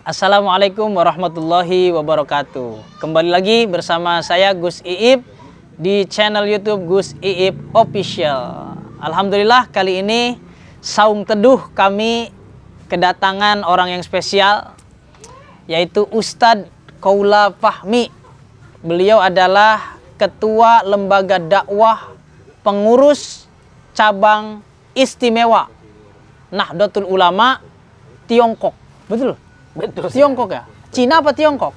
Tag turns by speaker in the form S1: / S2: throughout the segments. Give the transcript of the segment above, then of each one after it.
S1: Assalamualaikum warahmatullahi wabarakatuh. Kembali lagi bersama saya Gus Iip di channel YouTube Gus Iip Official. Alhamdulillah kali ini saung teduh kami kedatangan orang yang spesial, yaitu Ustadz Kaula Fahmi. Beliau adalah Ketua Lembaga Dakwah Pengurus Cabang Istimewa Nahdlatul Ulama Tiongkok. Betul?
S2: Betul.
S1: Tiongkok ya? Cina apa Tiongkok?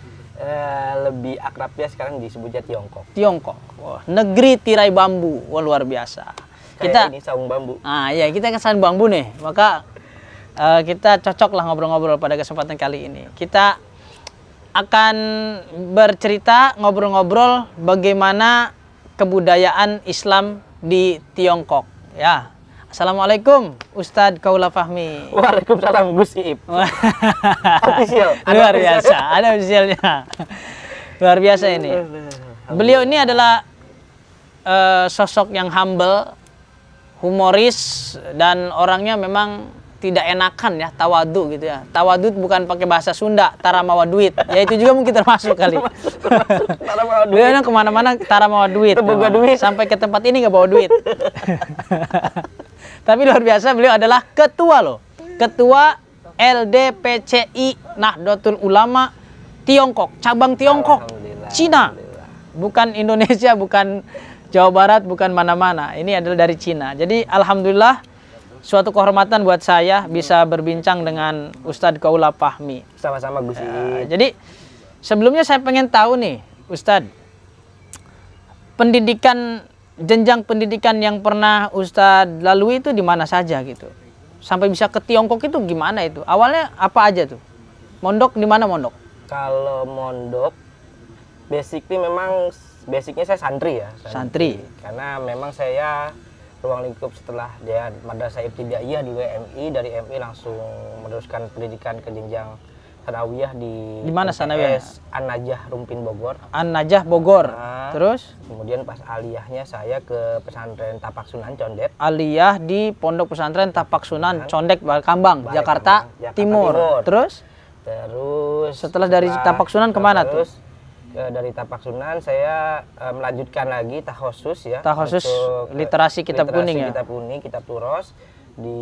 S2: Lebih akrabnya sekarang disebutnya Tiongkok.
S1: Tiongkok. Wah, negeri tirai bambu. Wah, luar biasa.
S2: Kayak ini saung bambu.
S1: Ya kita kan saung bambu nih. Maka kita cocok lah ngobrol-ngobrol pada kesempatan kali ini. Kita akan bercerita, ngobrol-ngobrol bagaimana kebudayaan Islam di Tiongkok. Ya. Assalamualaikum Ustadz Kaula Fahmi.
S2: Waalaikumsalam Gus Iip. Official.
S1: Luar biasa, ada officialnya. Luar biasa ini. Beliau ini adalah sosok yang humble, humoris, dan orangnya memang tidak enakan ya, tawadu gitu ya. Tawadu bukan pakai bahasa Sunda, taramawa duit. Ya itu juga mungkin termasuk kali. Beliau kemana-mana taramawa duit. Sampai ke tempat ini nggak bawa duit. Tapi luar biasa, beliau adalah ketua loh. Ketua LDPCI Nahdlatul Ulama Tiongkok, cabang Tiongkok, Cina. Bukan Indonesia, bukan Jawa Barat, bukan mana-mana. Ini adalah dari Cina. Jadi alhamdulillah suatu kehormatan buat saya bisa berbincang dengan Ustadz Kaula Fahmi.
S2: Sama-sama Gus Iip.
S1: Jadi sebelumnya saya pengen tahu nih Ustadz, jenjang pendidikan yang pernah Ustadz lalui itu di mana saja gitu? Sampai bisa ke Tiongkok itu gimana itu? Awalnya apa aja tuh? Mondok di mana mondok?
S2: Kalau mondok, basicnya saya santri ya.
S1: Santri.
S2: Karena memang saya ruang lingkup setelah dia Madrasah Ibtidaiyah di WMI, dari MI langsung meneruskan pendidikan ke jenjang sanawiyah di
S1: mana sanawiyah?
S2: An-Najah Rumpin Bogor.
S1: An-Najah Bogor. Terus?
S2: Kemudian pas aliyahnya saya ke pesantren Tapak Sunan Condet.
S1: Aliyah di Pondok Pesantren Tapak Sunan Condet Balkambang, Jakarta Timur. Terus setelah dari Tapak Sunan kemana tuh?
S2: Dari Tapak Sunan saya melanjutkan lagi takhusus ya.
S1: Takhusus literasi kitab kuning ya.
S2: Kitab kuning, kitab turos di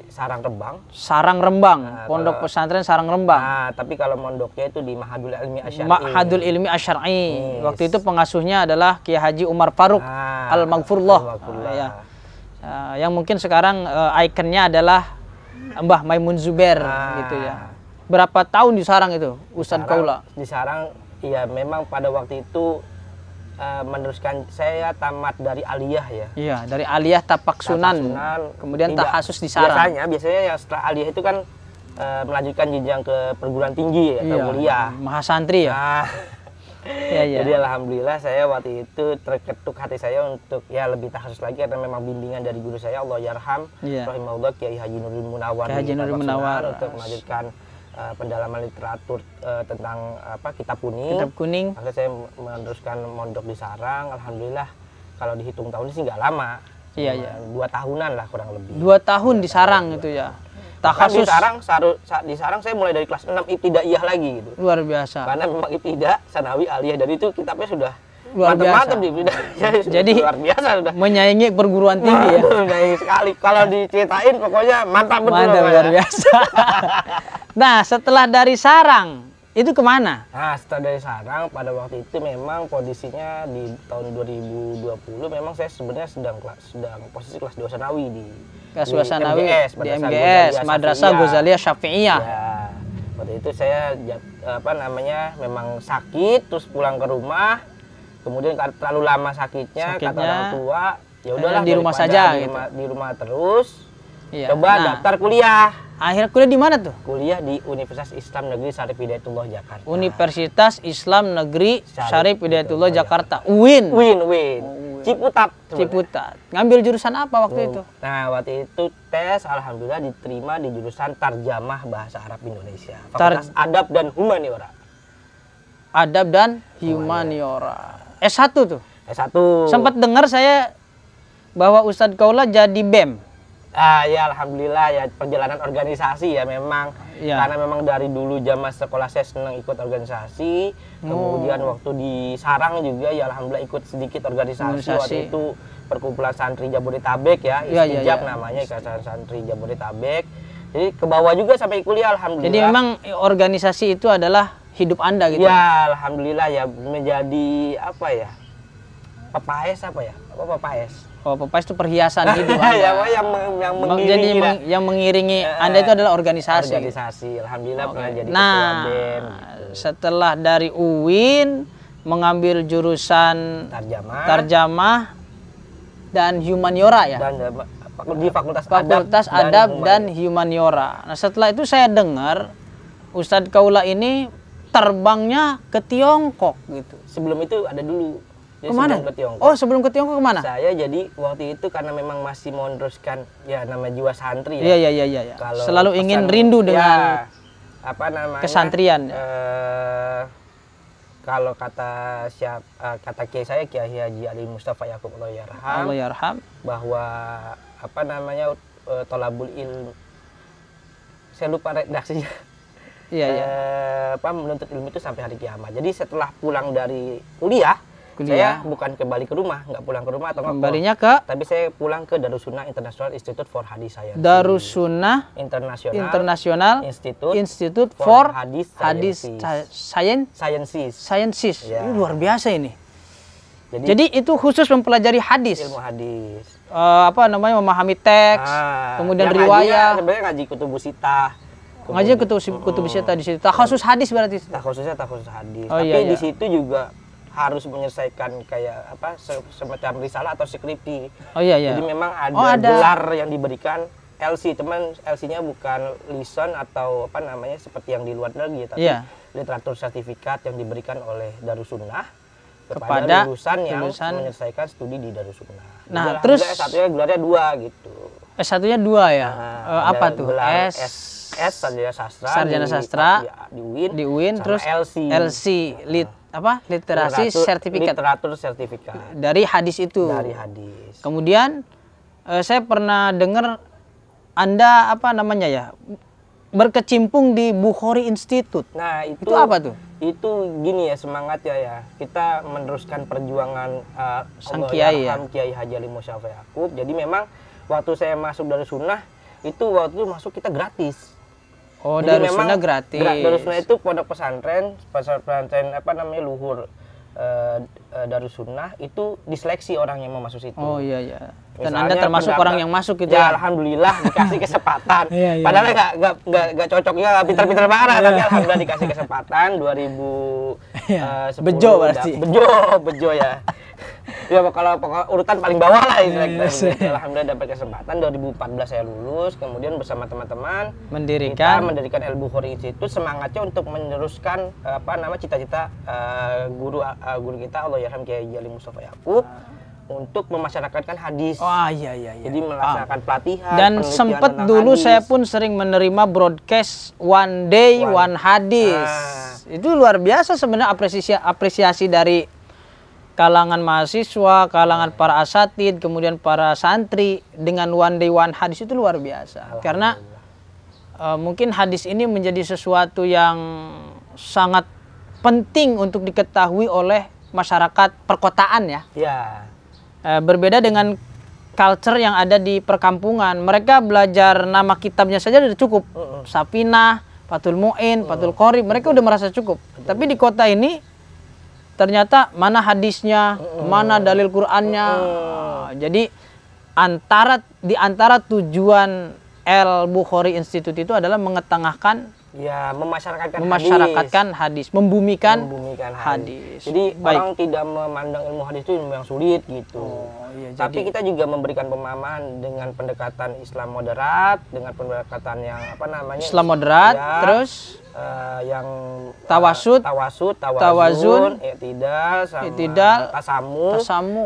S2: Sarang Rembang.
S1: Sarang Rembang, Pondok Pesantren Sarang Rembang.
S2: Nah, tapi kalau mondoknya itu di Ma'hadul Ilmi Asy'ari.
S1: Ma'hadul Ilmi Asy'ari. Waktu itu pengasuhnya adalah Kiai Haji Umar Faruk Al-Maghfurullah. Ya. Yang mungkin sekarang ikonnya adalah Mbah Maimun Zubair gitu ya. Berapa tahun di Sarang itu, Ustadz Kaula?
S2: Di Sarang, ya memang pada waktu itu meneruskan saya tamat dari aliyah ya.
S1: Iya, dari aliyah Tapak Sunan. Kemudian takhasus di Sarang.
S2: Biasanya yang setelah aliyah itu kan melanjutkan jenjang ke perguruan tinggi atau kuliah.
S1: Mahasantri ya.
S2: Jadi alhamdulillah saya waktu itu terketuk hati saya untuk ya lebih takhasus lagi karena memang bimbingan dari guru saya Allah yarham rahimahullah Kiai Haji Nurul Munawar untuk melanjutkan pendalaman literatur tentang kitab kuning. Akhirnya saya meneruskan mondok di Sarang. Alhamdulillah kalau dihitung tahun sih nggak lama. 2 tahunan lah kurang lebih.
S1: 2 tahun di Sarang itu ya.
S2: Takhasus di Sarang saya mulai dari kelas 6 ibtidaiyah lagi gitu.
S1: Luar biasa.
S2: Karena memang ibtida, sanawi, aliyah, dari itu kitabnya sudah
S1: luar biasa. Jadi luar biasa sudah. Menyaingi perguruan tinggi ya.
S2: Menyaingi sekali. Kalau diceritain pokoknya mantap betul.
S1: Mantap luar biasa. Nah, setelah dari Sarang itu kemana?
S2: Nah, setelah dari Sarang pada waktu itu memang kondisinya di tahun 2020 memang saya sebenarnya sedang posisi kelas 2 sanawi di MGS, Madrasah Ghazaliyah Syafi'iyah. Ya. Waktu itu saya memang sakit terus pulang ke rumah. Kemudian terlalu lama sakitnya kata orang tua, ya udahlah
S1: di rumah saja gitu.
S2: Di rumah terus. Coba daftar kuliah.
S1: Akhirnya kuliah di mana tuh?
S2: Kuliah di Universitas Islam Negeri Syarif Hidayatullah Jakarta.
S1: Universitas Islam Negeri Syarif Hidayatullah Jakarta. UIN. Ciputat. Ngambil jurusan apa waktu itu?
S2: Nah, waktu itu tes alhamdulillah diterima di jurusan Tarjamah Bahasa Arab Indonesia. Fakultas Adab dan Humaniora.
S1: Adab dan Humaniora. S1 tuh.
S2: S1.
S1: Sempat dengar saya bahwa Ustadz Kaula jadi BEM.
S2: Ya alhamdulillah ya, perjalanan organisasi ya memang karena memang dari dulu zaman sekolah saya senang ikut organisasi. Kemudian waktu di Sarang juga ya alhamdulillah ikut sedikit organisasi. Waktu itu perkumpulan santri Jabodetabek ya, Istijab namanya, Ikatan Santri Jabodetabek. Jadi ke bawah juga sampai kuliah alhamdulillah.
S1: Jadi memang organisasi itu adalah hidup Anda gitu.
S2: Ya alhamdulillah ya, menjadi apa ya? Pepaes apa ya? Apa pepaes?
S1: Oh, pepaes itu perhiasan hidup Anda.
S2: yang mengiringi.
S1: Jadi yang mengiringi Anda itu adalah organisasi.
S2: Organisasi, alhamdulillah pernah jadi
S1: ketua
S2: BEM. Gitu.
S1: Setelah dari UIN mengambil jurusan Tarjamah dan Humaniora ya.
S2: Dan di Fakultas
S1: Adab dan Humaniora. Nah, setelah itu saya dengar Ustadz Kaula ini terbangnya ke Tiongkok gitu.
S2: Sebelum itu ada dulu.
S1: Kemana?
S2: Sebelum ke Tiongkok.
S1: Oh, sebelum ke Tiongkok kemana?
S2: Saya jadi waktu itu karena memang masih mau meneruskan ya nama jiwa santri ya.
S1: Iya. Selalu ingin rindu dengan
S2: apa namanya?
S1: Kesantrian.
S2: Kalau kata kiai saya, Kiai Haji Ali Mustafa Yakub Allah yarham, bahwa apa namanya tolabul ilm, saya lupa redaksinya. Menuntut ilmu itu sampai hari kiamat. Jadi setelah pulang dari kuliah, saya bukan kembali ke rumah, nggak pulang ke rumah atau
S1: kembalinya tapi
S2: saya pulang ke Darussunnah International Institute for Hadis Science.
S1: Darussunnah International Institute for Hadis Sciences. Ya. Ini luar biasa ini. Jadi itu khusus mempelajari hadis.
S2: Ilmu hadis.
S1: Memahami teks, kemudian riwayat.
S2: Sebenarnya ngaji kutubus sitah.
S1: Ngaji kutubus sitah di situ. Takhusus hadis berarti.
S2: Takhusus hadis. Tapi di situ juga harus menyelesaikan kayak semacam risalah atau skripsi. Jadi memang ada gelar yang diberikan LC, teman LC-nya bukan lisan atau seperti yang di luar negeri, tapi literatur sertifikat yang diberikan oleh Darussunnah kepada lulusan yang menyelesaikan studi di Darussunnah.
S1: Nah, terus
S2: S1-nya gelarnya 2 gitu.
S1: S1-nya 2 ya. Apa tuh?
S2: Sarjana Sastra
S1: di UIN terus LC literasi sertifikat.
S2: Literatur sertifikat.
S1: Dari hadis itu.
S2: Dari hadis.
S1: Kemudian saya pernah dengar Anda berkecimpung di Bukhari Institute.
S2: Nah, itu
S1: apa tuh?
S2: Itu gini ya semangatnya ya. Kita meneruskan perjuangan
S1: sang Kiai
S2: Kiai Haji Ali Mustafa Yakub. Jadi memang waktu saya masuk Darussunnah itu waktu itu masuk kita gratis.
S1: Oh, Darussunnah gratis.
S2: Darussunnah itu pondok pesantren luhur Darussunnah itu diseleksi orang yang mau masuk situ.
S1: Oh iya. Dan Anda termasuk orang yang masuk gitu
S2: ya? Alhamdulillah dikasih kesempatan. Padahal nggak cocok ya, pintar-pintar banget. Tapi alhamdulillah dikasih kesempatan 2010.
S1: Bejo berarti.
S2: Bejo ya. Ya kalau urutan paling bawah lah alhamdulillah dapat kesempatan. 2014 saya lulus, kemudian bersama teman-teman mendirikan Al-Bukhari Institute. Semangatnya untuk meneruskan cita-cita guru kita Allah yarham Kiai Haji Ali Mustafa Yakub untuk memasyarakatkan hadis. Jadi melaksanakan pelatihan.
S1: Dan sempat dulu hadis. Saya pun sering menerima broadcast one day one hadis. Itu luar biasa sebenarnya apresiasi dari kalangan mahasiswa, kalangan para asatid, kemudian para santri dengan one day one hadis itu luar biasa. Karena mungkin hadis ini menjadi sesuatu yang sangat penting untuk diketahui oleh masyarakat perkotaan ya. Berbeda dengan culture yang ada di perkampungan. Mereka belajar nama kitabnya saja sudah cukup. Safinah, Fathul Mu'in, Fathul Qorib, mereka udah merasa cukup. Tapi di kota ini ternyata mana hadisnya, mana dalil Qur'annya. Jadi di antara tujuan Al-Bukhari Institute itu adalah mengetengahkan memasyarakatkan hadis, membumikan hadis.
S2: Jadi orang tidak memandang ilmu hadis itu ilmu yang sulit gitu. Tapi kita juga memberikan pemahaman dengan pendekatan Islam moderat, dengan pendekatan yang
S1: Islam moderat, terus
S2: yang
S1: tawazun,
S2: i'tidal, tasamu.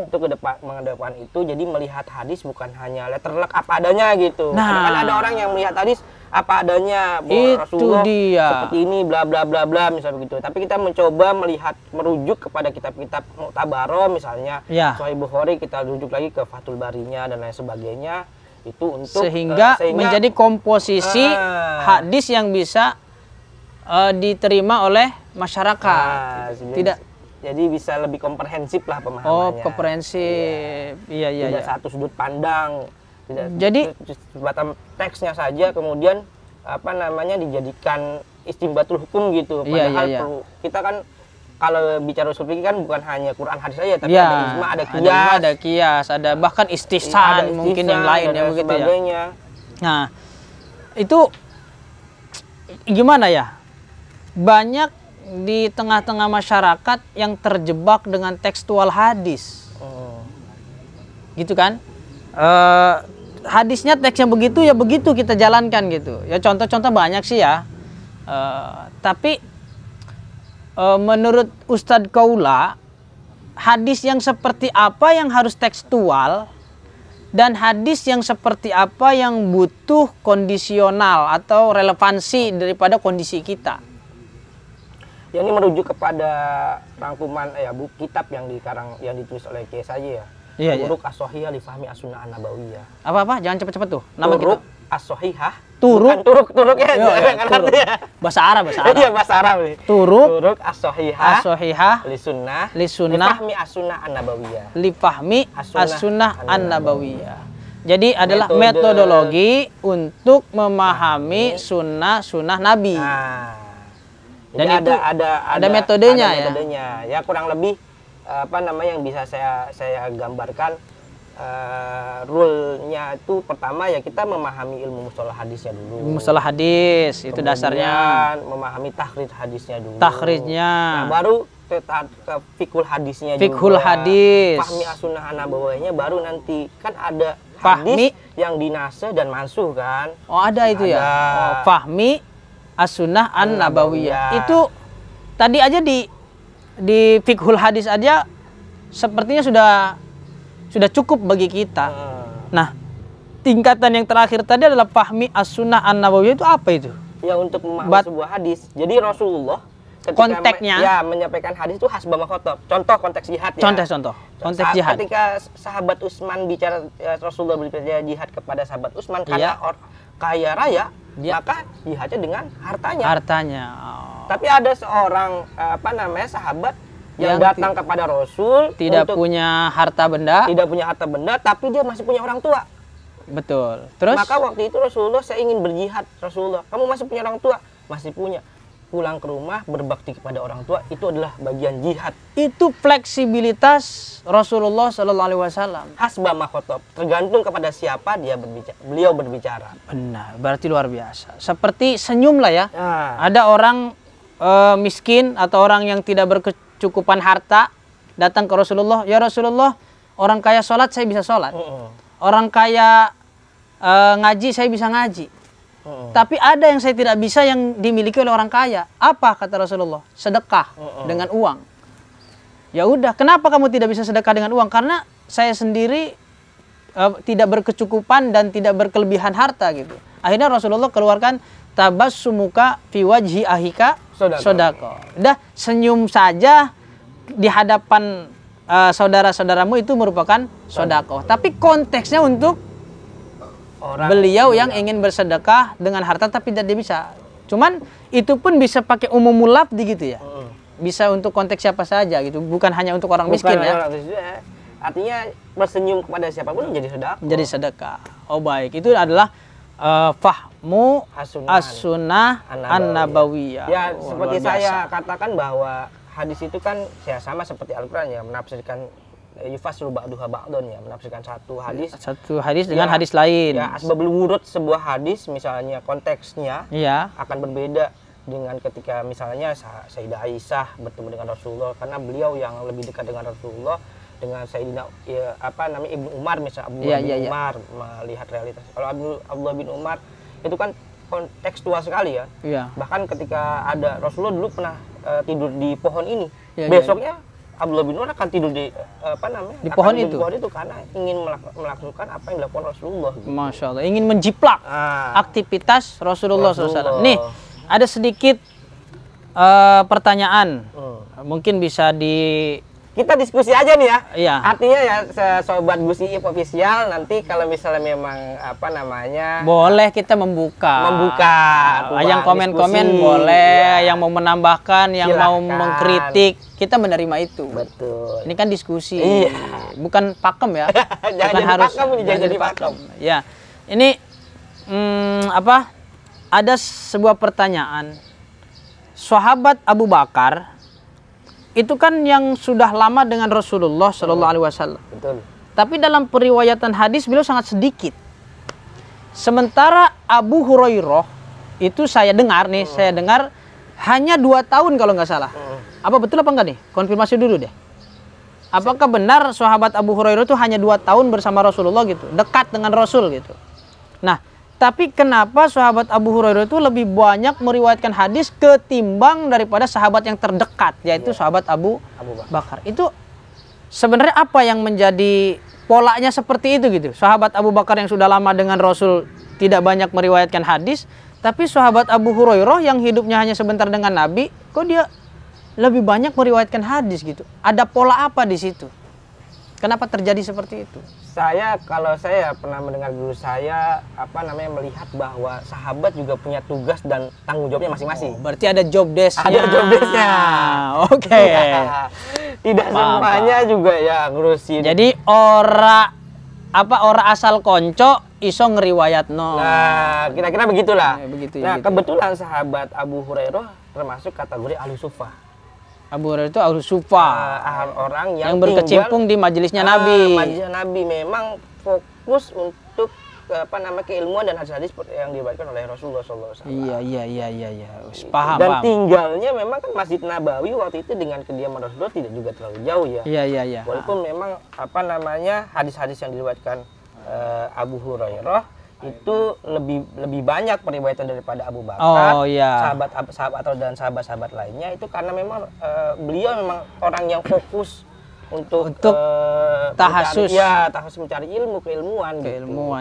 S2: Itu mengedepan itu, jadi melihat hadis bukan hanya letterlek apa adanya gitu. Kan ada orang yang melihat hadis apa adanya, Rasulullah seperti ini bla bla bla bla misalnya begitu. Tapi kita mencoba merujuk kepada kitab-kitab Mu'tabaroh misalnya Sahih Bukhari, kita rujuk lagi ke Fathul Barinya dan lain sebagainya. itu untuk
S1: sehingga menjadi komposisi hadis yang bisa diterima oleh masyarakat. Tidak,
S2: jadi bisa lebih komprehensif lah pemahamannya.
S1: Oh, komprehensif. Iya.
S2: Tidak satu sudut pandang. Tidak,
S1: jadi
S2: sebatas teksnya saja kemudian dijadikan istimbatul hukum gitu. Padahal kita kan kalau bicara usul fikih kan bukan hanya Quran hadis saja, tapi ada ijma, ada kias,
S1: ada bahkan istihsan mungkin yang lain ya begitu ya. Nah, itu gimana ya? Banyak di tengah-tengah masyarakat yang terjebak dengan tekstual hadis. Gitu kan? Hadisnya teksnya begitu ya begitu kita jalankan gitu. Ya contoh-contoh banyak sih ya. Tapi menurut Ustadz Kaula, hadis yang seperti apa yang harus tekstual dan hadis yang seperti apa yang butuh kondisional atau relevansi daripada kondisi kita.
S2: Ya, ini merujuk kepada rangkuman buku kitab yang ditulis oleh Kiai saja ya. Turuk as-sohihah li fahmi as-sunnah an-nabawiyah.
S1: Apa? Jangan cepet-cepet tuh. Nama
S2: Turuk as-sohihah.
S1: Turuk.
S2: Turuk ya.
S1: Turuk. Bahasa Arab.
S2: Iya, bahasa Arab nih.
S1: Turuk
S2: as-sohihah li sunnah
S1: li fahmi
S2: as-sunnah an-nabawiyah.
S1: Li fahmi as-sunnah an-nabawiyah. Jadi adalah metodologi untuk memahami sunnah Nabi.
S2: Dan itu ada metodenya ya. Ya kurang lebih yang bisa saya gambarkan rule-nya itu pertama ya kita memahami ilmu mustalah hadisnya dulu.
S1: Mustalah hadis itu
S2: kemudian
S1: dasarnya.
S2: Memahami takhrij hadisnya dulu.
S1: Takhrijnya.
S2: Nah, baru ke fikul hadisnya
S1: fikul
S2: juga.
S1: Hadis.
S2: Fahmi as-sunnah an-nabawiyahnya baru nanti kan ada hadis yang dinasah dan mansuh kan.
S1: Oh, ada itu ya. Oh, fahmi as-sunnah an-nabawiyah. Itu tadi aja di fiqhul hadis aja sepertinya sudah cukup bagi kita. Nah, tingkatan yang terakhir tadi adalah fahmi as-sunnah an-nabawiyah. Itu apa itu?
S2: Ya, untuk memahami sebuah hadis. Jadi Rasulullah ketika menyampaikan hadis itu hasbah makhotob. Contoh konteks jihad ya.
S1: Contoh konteks jihad.
S2: Ketika sahabat Utsman bicara, Rasulullah berbicara jihad kepada sahabat Utsman karena kaya raya, maka jihadnya dengan hartanya. Tapi ada seorang sahabat yang datang kepada Rasul
S1: tidak punya harta benda,
S2: tapi dia masih punya orang tua.
S1: Betul. Terus
S2: maka waktu itu Rasulullah, saya ingin berjihad. Rasulullah, kamu masih punya orang tua? Masih punya. Pulang ke rumah berbakti kepada orang tua itu adalah bagian jihad.
S1: Itu fleksibilitas Rasulullah SAW.
S2: Hasbah makhotob, tergantung kepada siapa beliau berbicara.
S1: Benar, berarti luar biasa. Seperti senyum lah ya. Ada orang miskin atau orang yang tidak berkecukupan harta datang ke Rasulullah, ya Rasulullah, orang kaya sholat saya bisa sholat, orang kaya ngaji saya bisa ngaji. Tapi ada yang saya tidak bisa yang dimiliki oleh orang kaya. Apa kata Rasulullah? Sedekah dengan uang. Ya udah, kenapa kamu tidak bisa sedekah dengan uang? Karena saya sendiri tidak berkecukupan dan tidak berkelebihan harta gitu. Akhirnya Rasulullah keluarkan tabassumuka fi wajhi ahika sodako. Udah, senyum saja di hadapan saudara-saudaramu itu merupakan sodako. Tapi konteksnya untuk beliau yang ingin bersedekah dengan harta tapi tidak bisa. Cuman itu pun bisa pakai umumul lafzi gitu ya. Bisa untuk konteks siapa saja gitu, bukan hanya untuk orang miskin ya.
S2: Artinya bersenyum kepada siapapun menjadi sedekah.
S1: Menjadi sedekah. Oh baik, itu adalah fahmu as-sunnah an-nabawiyah.
S2: Ya, seperti saya katakan bahwa hadis itu kan ya sama seperti Al-Qur'an ya, menafsirkan yufasru ba'duha ba'dun ya, menafsirkan satu hadis
S1: dengan hadis lain.
S2: Ya, asbabul wurud sebuah hadis misalnya konteksnya akan berbeda dengan ketika misalnya Sayyidah Aisyah bertemu dengan Rasulullah karena beliau yang lebih dekat dengan Rasulullah, dengan Sayyidina Ibnu Umar misalnya Abdullah bin Umar melihat realitas. Kalau Abdullah bin Umar itu kan kontekstual sekali ya. Bahkan ketika ada Rasulullah dulu pernah tidur di pohon ini. Besoknya Abdullah bin Umar akan tidur di
S1: di pohon itu
S2: karena ingin melakukan apa yang dilakukan Rasulullah. Gitu.
S1: Masya Allah, ingin menjiplak aktivitas Rasulullah SAW. Nih, ada sedikit pertanyaan, mungkin bisa
S2: kita diskusi aja nih ya.
S1: Iya.
S2: Artinya ya sobat Gus Iip official nanti kalau misalnya memang apa namanya
S1: boleh kita membuka yang komen-komen boleh, yang mau menambahkan, yang
S2: silahkan.
S1: mau mengkritik, kita menerima itu.
S2: Betul.
S1: Ini kan diskusi,
S2: iya.
S1: bukan pakem ya.
S2: Bukan harus jadi pakem.
S1: Ya, ini ada sebuah pertanyaan. Sahabat Abu Bakar itu kan yang sudah lama dengan Rasulullah Shallallahu Alaihi Wasallam.
S2: Betul.
S1: Tapi dalam periwayatan hadis beliau sangat sedikit. Sementara Abu Hurairah itu saya dengar hanya 2 tahun kalau nggak salah. Apa betul apa enggak nih? Konfirmasi dulu deh. Apakah benar sahabat Abu Hurairah itu hanya 2 tahun bersama Rasulullah gitu, dekat dengan Rasul gitu? Nah, tapi kenapa sahabat Abu Hurairah itu lebih banyak meriwayatkan hadis ketimbang daripada sahabat yang terdekat, yaitu sahabat Abu Bakar? Itu sebenarnya apa yang menjadi polanya seperti itu gitu? Sahabat Abu Bakar yang sudah lama dengan Rasul tidak banyak meriwayatkan hadis, tapi sahabat Abu Hurairah yang hidupnya hanya sebentar dengan Nabi, kok dia lebih banyak meriwayatkan hadis gitu? Ada pola apa di situ? Kenapa terjadi seperti itu?
S2: Kalau saya pernah mendengar guru saya melihat bahwa sahabat juga punya tugas dan tanggung jawabnya masing-masing.
S1: Berarti ada job desk-nya.
S2: Ada job desk-nya.
S1: Oke.
S2: Tidak semuanya juga ya ngurusin.
S1: Jadi ora asal konco iso ngeriwayatno.
S2: Nah, kira-kira begitulah. Kebetulan sahabat Abu Hurairah termasuk kategori ahli sufah.
S1: Abu Hurairah itu ahli sufah,
S2: orang yang
S1: berkecimpung di majelisnya Nabi.
S2: Majelisnya Nabi memang fokus untuk keilmuan dan hadis-hadis yang diriwayatkan oleh Rasulullah SAW.
S1: Iya. Paham.
S2: Dan tinggalnya memang kan Masjid Nabawi waktu itu dengan kediaman Rasulullah tidak juga terlalu jauh ya.
S1: Iya.
S2: Walaupun memang hadis-hadis yang diriwayatkan Abu Hurairah itu lebih banyak periwayatan daripada Abu Bakar, sahabat-sahabat lainnya itu karena memang beliau memang orang yang fokus untuk
S1: tahasus
S2: mencari keilmuan.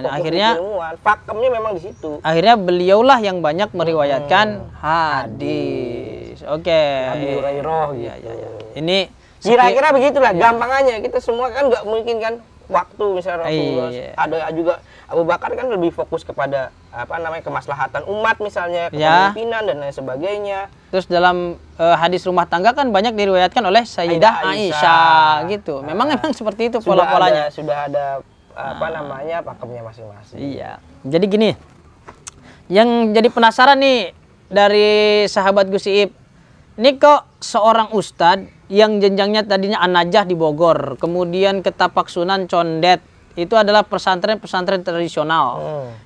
S1: Akhirnya
S2: fakemnya memang di situ.
S1: Akhirnya beliaulah yang banyak meriwayatkan hadis. Oke.
S2: Abu Hurairah gitu.
S1: Iya. Ini
S2: kira-kira begitulah gampangannya. Kita semua kan nggak mungkin kan waktu misalnya Rasulullah ada juga Abu Bakar kan lebih fokus kepada kemaslahatan umat misalnya, kepemimpinan dan lain sebagainya.
S1: Terus dalam hadis rumah tangga kan banyak diriwayatkan oleh Sayyidah Aisyah gitu. Memang seperti itu pola-polanya.
S2: Sudah ada pakemnya masing-masing.
S1: Iya. Jadi gini. Yang jadi penasaran nih dari sahabat Gus Iip. Ini kok seorang ustadz yang jenjangnya tadinya An-Najah di Bogor, kemudian ke Tapak Sunan Condet, itu adalah pesantren tradisional.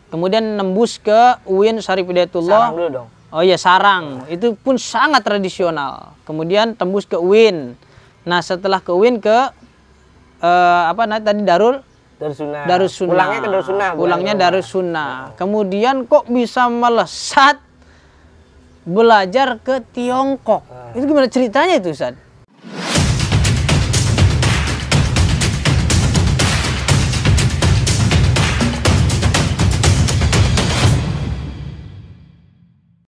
S1: Kemudian nembus ke UIN Syarif Hidayatullah.
S2: Sarang dulu dong.
S1: Oh iya, Sarang. Itu pun sangat tradisional. Kemudian tembus ke UIN. Nah, setelah ke UIN ke Darus Sunnah. Pulangnya Darus Sunnah. Kemudian kok bisa melesat belajar ke Tiongkok? Itu gimana ceritanya itu, Ustaz?